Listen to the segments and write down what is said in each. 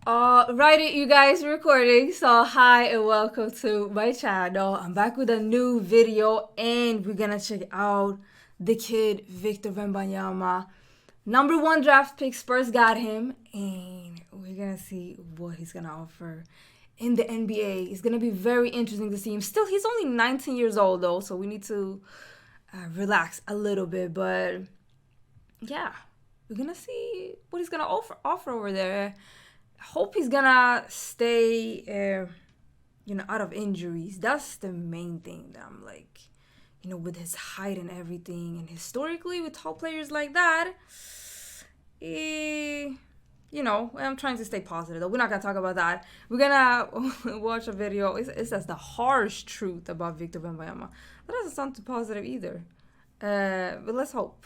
Alrighty, you guys, recording. So hi and welcome to my channel. I'm back with a new video and we're gonna check out the kid Victor Wembanyama. #1 draft pick, Spurs got him, and we're gonna see what he's gonna offer in the NBA. It's gonna be very interesting to see him. Still, he's only 19 years old though, so we need to relax a little bit. But yeah, we're gonna see what he's gonna offer over there. Hope he's gonna stay, out of injuries. That's the main thing that I'm like, with his height and everything, and historically with top players like that, I'm trying to stay positive though. We're not gonna talk about that. We're gonna watch a video. It says the harsh truth about Victor Wembanyama. That doesn't sound too positive either. But let's hope.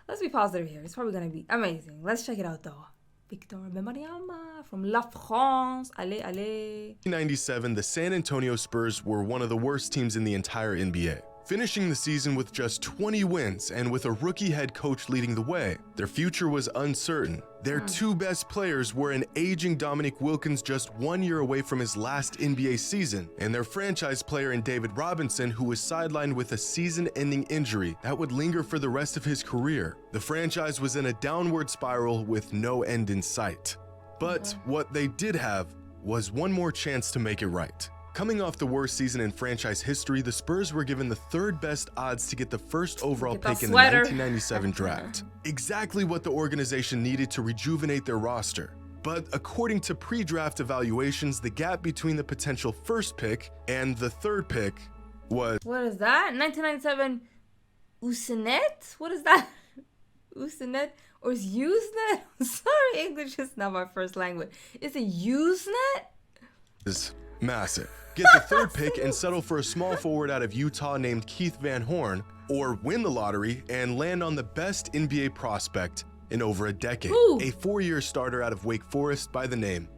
Let's be positive here. It's probably gonna be amazing. Let's check it out though. Victor Wembanyama from La France. Allez, allez. 1997, the San Antonio Spurs were one of the worst teams in the entire NBA. Finishing the season with just 20 wins and with a rookie head coach leading the way, their future was uncertain. Their two best players were an aging Dominique Wilkins just 1 year away from his last NBA season, and their franchise player in David Robinson, who was sidelined with a season-ending injury that would linger for the rest of his career. The franchise was in a downward spiral with no end in sight. But what they did have was one more chance to make it right. Coming off the worst season in franchise history, the Spurs were given the third best odds to get the first overall pick in the 1997 draft. Exactly what the organization needed to rejuvenate their roster. But according to pre-draft evaluations, the gap between the potential first pick and the third pick was... What is that? 1997 Usenet? What is that? Usenet? Or is Usenet? I'm sorry, English is not my first language. Is it Usenet? Is massive. Get the third pick and settle for a small forward out of Utah named Keith Van Horn, or win the lottery and land on the best NBA prospect in over a decade, a 4-year starter out of Wake Forest by the name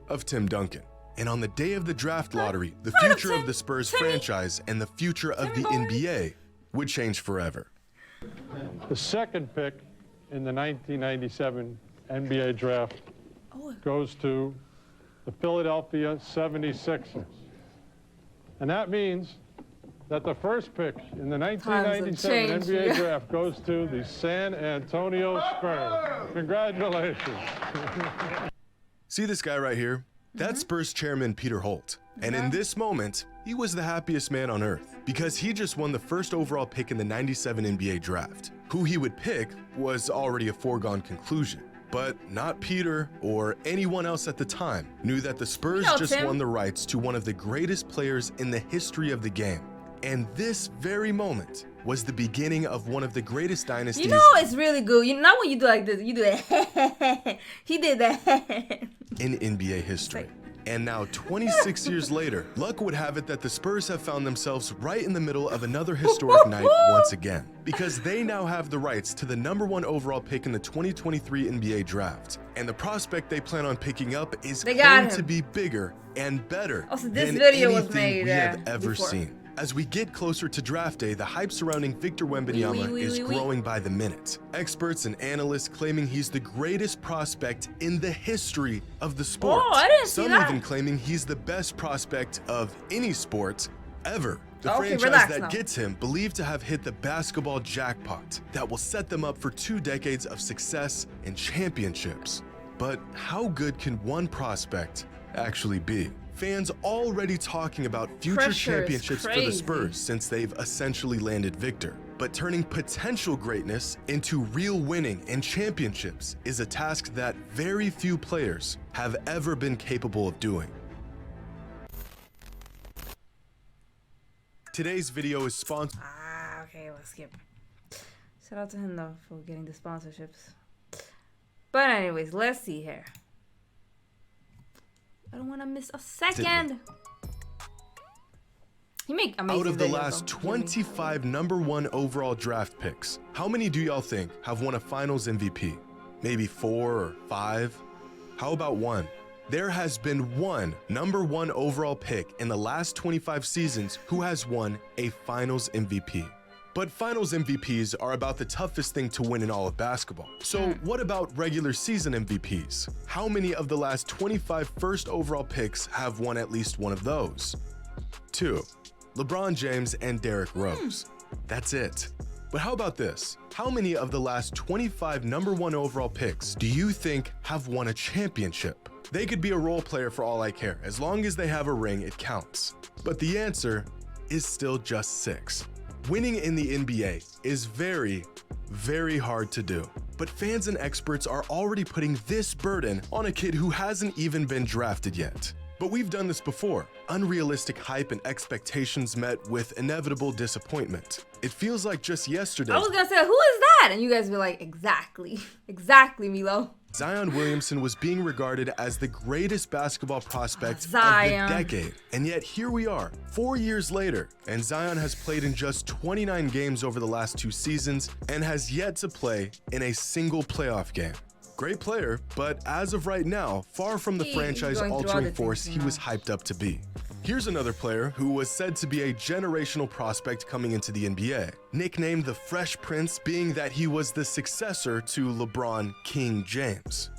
of Tim Duncan. And on the day of the draft lottery, the future of the Spurs franchise and the future of the NBA would change forever. The second pick in the 1997 NBA draft goes to the Philadelphia 76ers. And that means that the first pick in the 1997 NBA draft goes to the San Antonio Spurs. Congratulations. See this guy right here? That's Spurs chairman Peter Holt. And in this moment, he was the happiest man on earth because he just won the first overall pick in the 97 NBA draft. Who he would pick was already a foregone conclusion. But not Peter or anyone else at the time knew that the Spurs just won the rights to one of the greatest players in the history of the game. And this very moment was the beginning of one of the greatest dynasties. It's really good. Not when you do like this. You do that. He did that. In NBA history. And now, 26 years later, luck would have it that the Spurs have found themselves right in the middle of another historic night once again, because they now have the rights to the #1 overall pick in the 2023 NBA draft. And the prospect they plan on picking up is going to be bigger and better than anything we have ever seen. As we get closer to draft day, the hype surrounding Victor Wembanyama is growing by the minute. Experts and analysts claiming he's the greatest prospect in the history of the sport. Some even claiming he's the best prospect of any sport ever. The franchise that gets him believed to have hit the basketball jackpot that will set them up for 2 decades of success and championships. But how good can one prospect actually be? Fans already talking about future championships for the Spurs since they've essentially landed Victor. But turning potential greatness into real winning and championships is a task that very few players have ever been capable of doing. Today's video is sponsored. Okay, let's skip. Shout out to him though for getting the sponsorships. But anyways, let's see here. I don't want to miss a second. You make amazing Out of the videos, last 25 #1 overall draft picks, how many do y'all think have won a finals MVP? Maybe 4 or 5? How about 1? There has been one #1 overall pick in the last 25 seasons who has won a finals MVP. But finals MVPs are about the toughest thing to win in all of basketball. So what about regular season MVPs? How many of the last 25 first overall picks have won at least one of those? 2. LeBron James and Derrick Rose. That's it. But how about this? How many of the last 25 number 1 overall picks do you think have won a championship? They could be a role player for all I care. As long as they have a ring, it counts. But the answer is still just 6. Winning in the NBA is very, very hard to do. But fans and experts are already putting this burden on a kid who hasn't even been drafted yet. But we've done this before. Unrealistic hype and expectations met with inevitable disappointment. It feels like just yesterday. I was gonna say, who is that? And you guys were like, exactly. Exactly, Milo. Zion Williamson was being regarded as the greatest basketball prospect of the decade. And yet here we are, 4 years later, and Zion has played in just 29 games over the last 2 seasons and has yet to play in a single playoff game. Great player, but as of right now, far from the franchise-altering force he was hyped up to be. Here's another player who was said to be a generational prospect coming into the NBA, nicknamed the Fresh Prince, being that he was the successor to LeBron King James.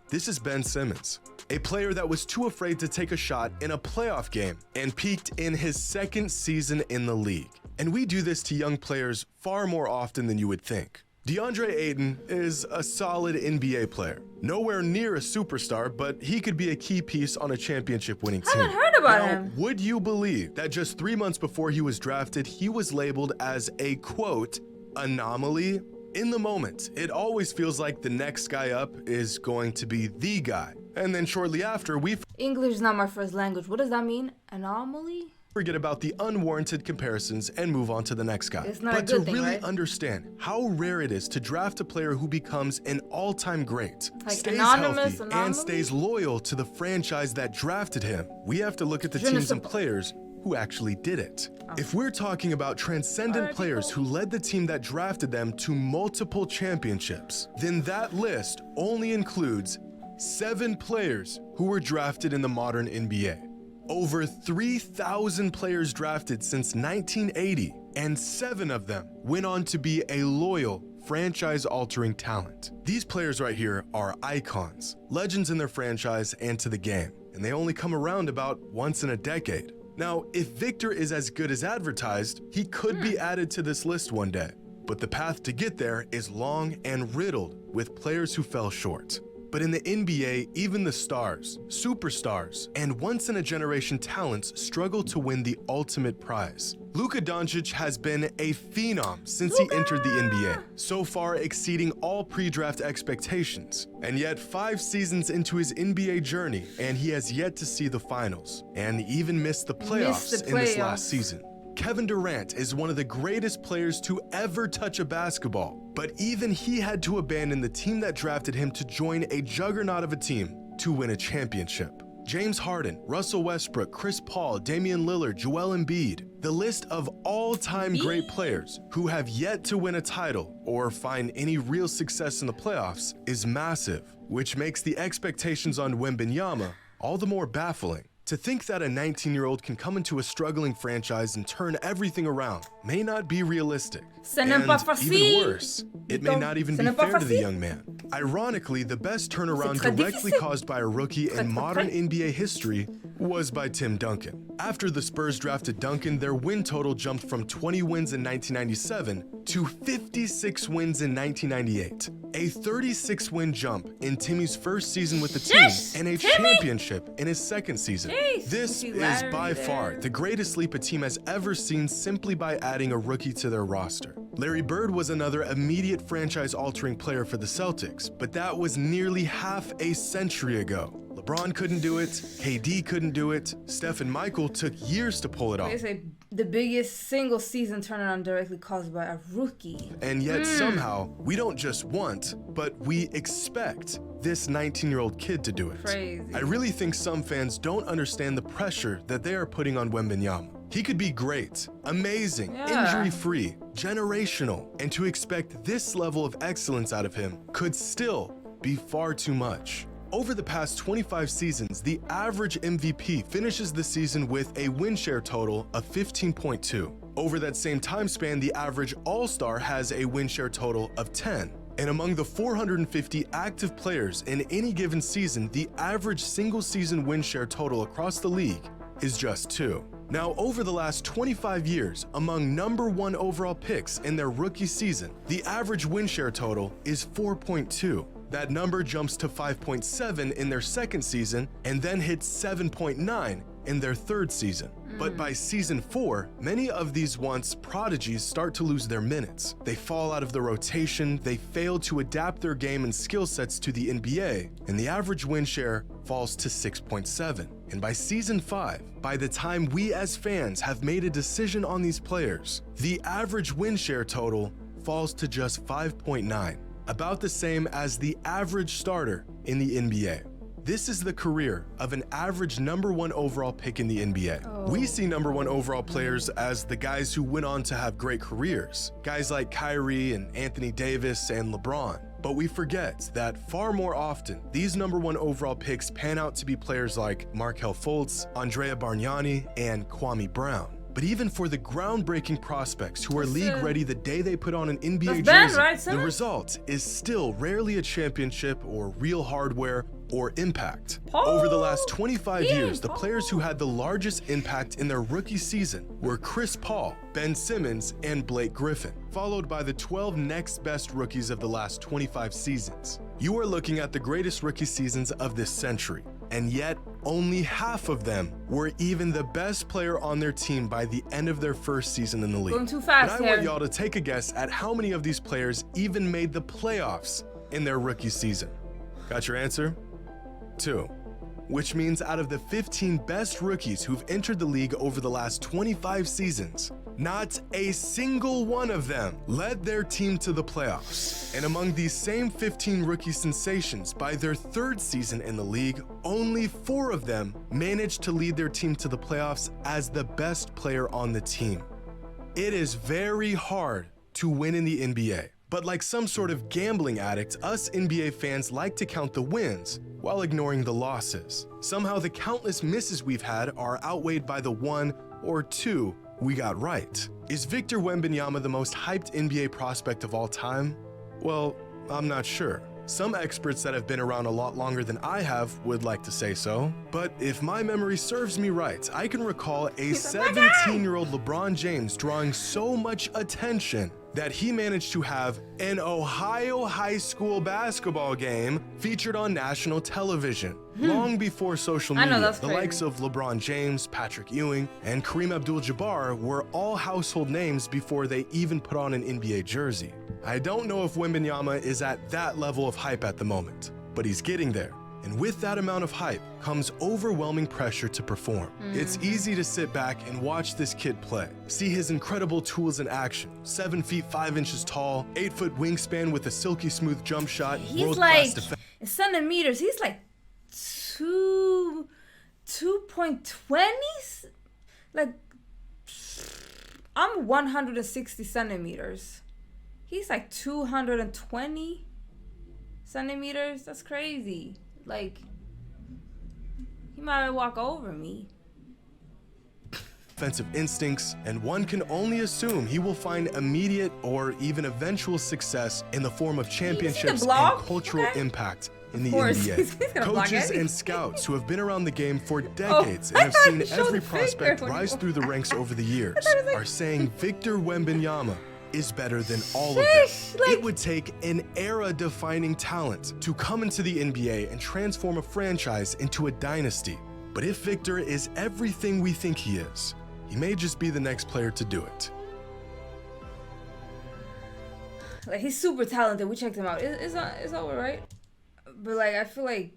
This is Ben Simmons, a player that was too afraid to take a shot in a playoff game and peaked in his 2nd season in the league. And we do this to young players far more often than you would think. DeAndre Ayton is a solid NBA player. Nowhere near a superstar, but he could be a key piece on a championship-winning team. I haven't heard about him. Would you believe that just 3 months before he was drafted, he was labeled as a, quote, anomaly? In the moment, it always feels like the next guy up is going to be the guy. And then shortly after, we English is not my first language. What does that mean? Anomaly? Forget about the unwarranted comparisons and move on to the next guy. It's not but a good to thing, really right? understand how rare it is to draft a player who becomes an all-time great, Like stays anonymous healthy, anomaly? and stays loyal to the franchise that drafted him, we have to look at the teams and players who actually did it. If we're talking about transcendent players who led the team that drafted them to multiple championships, then that list only includes 7 players who were drafted in the modern NBA. Over 3,000 players drafted since 1980, and 7 of them went on to be a loyal, franchise-altering talent. These players right here are icons, legends in their franchise and to the game, and they only come around about once in a decade. Now, if Victor is as good as advertised, he could be added to this list one day, but the path to get there is long and riddled with players who fell short. But in the NBA, even the stars, superstars, and once-in-a-generation talents struggle to win the ultimate prize. Luka Doncic has been a phenom since he entered the NBA, so far exceeding all pre-draft expectations. And yet 5 seasons into his NBA journey, and he has yet to see the finals, and even missed the playoffs in this last season. Kevin Durant is one of the greatest players to ever touch a basketball, but even he had to abandon the team that drafted him to join a juggernaut of a team to win a championship. James Harden, Russell Westbrook, Chris Paul, Damian Lillard, Joel Embiid, the list of all-time great players who have yet to win a title or find any real success in the playoffs is massive, which makes the expectations on Wembanyama all the more baffling. To think that a 19-year-old can come into a struggling franchise and turn everything around may not be realistic. And even worse, it may not even be fair to the young man. Ironically, the best turnaround directly caused by a rookie in modern NBA history was by Tim Duncan. After the Spurs drafted Duncan, their win total jumped from 20 wins in 1997 to 56 wins in 1998. A 36-win jump in Timmy's first season with the team and a championship in his 2nd season. This is by far the greatest leap a team has ever seen simply by adding a rookie to their roster. Larry Bird was another immediate franchise-altering player for the Celtics, but that was nearly half a century ago. LeBron couldn't do it, KD couldn't do it, Steph and Michael took years to pull it off. They say the biggest single season turnaround directly caused by a rookie. And yet somehow, we don't just want, but we expect this 19-year-old kid to do it. Crazy. I really think some fans don't understand the pressure that they are putting on Wembanyama. He could be great, amazing, injury-free, generational, and to expect this level of excellence out of him could still be far too much. Over the past 25 seasons, the average MVP finishes the season with a win share total of 15.2. Over that same time span, the average All-Star has a win share total of 10. And among the 450 active players in any given season, the average single-season win share total across the league is just 2. Now, over the last 25 years, among number 1 overall picks in their rookie season, the average win share total is 4.2. That number jumps to 5.7 in their second season and then hits 7.9 in their third season. But by season 4, many of these once prodigies start to lose their minutes. They fall out of the rotation, they fail to adapt their game and skill sets to the NBA, and the average win share falls to 6.7. And by season 5, by the time we as fans have made a decision on these players, the average win share total falls to just 5.9. About the same as the average starter in the NBA. This is the career of an average number 1 overall pick in the NBA. We see number 1 overall players as the guys who went on to have great careers, guys like Kyrie and Anthony Davis and LeBron. But we forget that far more often, these number 1 overall picks pan out to be players like Markelle Fultz, Andrea Bargnani, and Kwame Brown. But even for the groundbreaking prospects who are league-ready the day they put on an NBA jersey, the result is still rarely a championship or real hardware or impact. Over the last 25 years, the players who had the largest impact in their rookie season were Chris Paul, Ben Simmons, and Blake Griffin, followed by the 12 next best rookies of the last 25 seasons. You are looking at the greatest rookie seasons of this century, and yet only half of them were even the best player on their team by the end of their first season in the league. Going too fast and I want y'all to take a guess at how many of these players even made the playoffs in their rookie season. Got your answer? 2. Which means out of the 15 best rookies who've entered the league over the last 25 seasons, not a single one of them led their team to the playoffs. And among these same 15 rookie sensations, by their third season in the league, only 4 of them managed to lead their team to the playoffs as the best player on the team. It is very hard to win in the NBA. But like some sort of gambling addict, us NBA fans like to count the wins while ignoring the losses. Somehow the countless misses we've had are outweighed by the 1 or 2 we got right. Is Victor Wembanyama the most hyped NBA prospect of all time? Well, I'm not sure. Some experts that have been around a lot longer than I have would like to say so. But if my memory serves me right, I can recall a 17-year-old LeBron James drawing so much attention that he managed to have an Ohio high school basketball game featured on national television. Long before social media, the likes of LeBron James, Patrick Ewing, and Kareem Abdul-Jabbar were all household names before they even put on an NBA jersey. I don't know if Wembanyama is at that level of hype at the moment, but he's getting there. And with that amount of hype comes overwhelming pressure to perform. It's easy to sit back and watch this kid play, see his incredible tools in action. 7 feet 5 inches tall, 8-foot wingspan with a silky smooth jump shot. He's like, in centimeters, he's like 2.20s? Like, I'm 160 centimeters. He's like 220 centimeters. That's crazy. Like, he might walk over me. Offensive instincts, and one can only assume he will find immediate or even eventual success in the form of championships and cultural impact in the NBA. Coaches and scouts who have been around the game for decades and have seen every prospect rise through the ranks over the years are saying Victor Wembanyama is better than all of them. It would take an era-defining talent to come into the NBA and transform a franchise into a dynasty. But if Victor is everything we think he is, he may just be the next player to do it. Like, he's super talented. We checked him out. It's over, right? But like, I feel like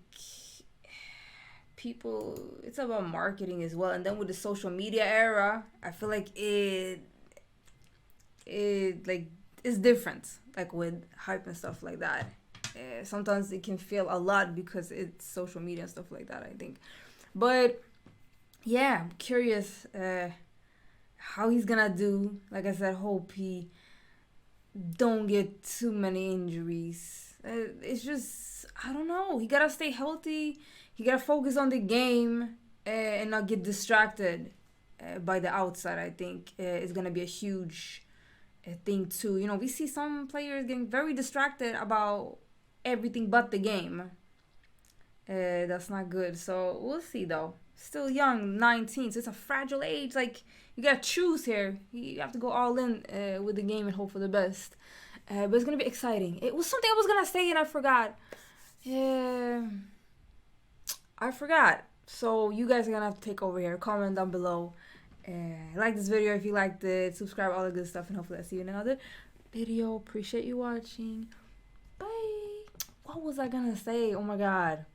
people, it's about marketing as well. And then with the social media era, I feel like it like it's different, like with hype and stuff like that. Sometimes it can feel a lot because it's social media and stuff like that, I think. But yeah, I'm curious how he's gonna do. Like I said, hope he don't get too many injuries. It's just, I don't know. He gotta stay healthy. He gotta focus on the game and not get distracted by the outside. I think it's gonna be a huge thing too. You know, we see some players getting very distracted about everything but the game. That's not good. So we'll see though. Still young, 19, so it's a fragile age. Like, you gotta choose here. You have to go all in with the game and hope for the best. But it's gonna be exciting. It was something I was gonna say and I forgot. I forgot. So you guys are gonna have to take over here. Comment down below. Like this video if you liked it. Subscribe, all the good stuff, and hopefully I'll see you in another video. Appreciate you watching. Bye. What was I gonna say? Oh my god.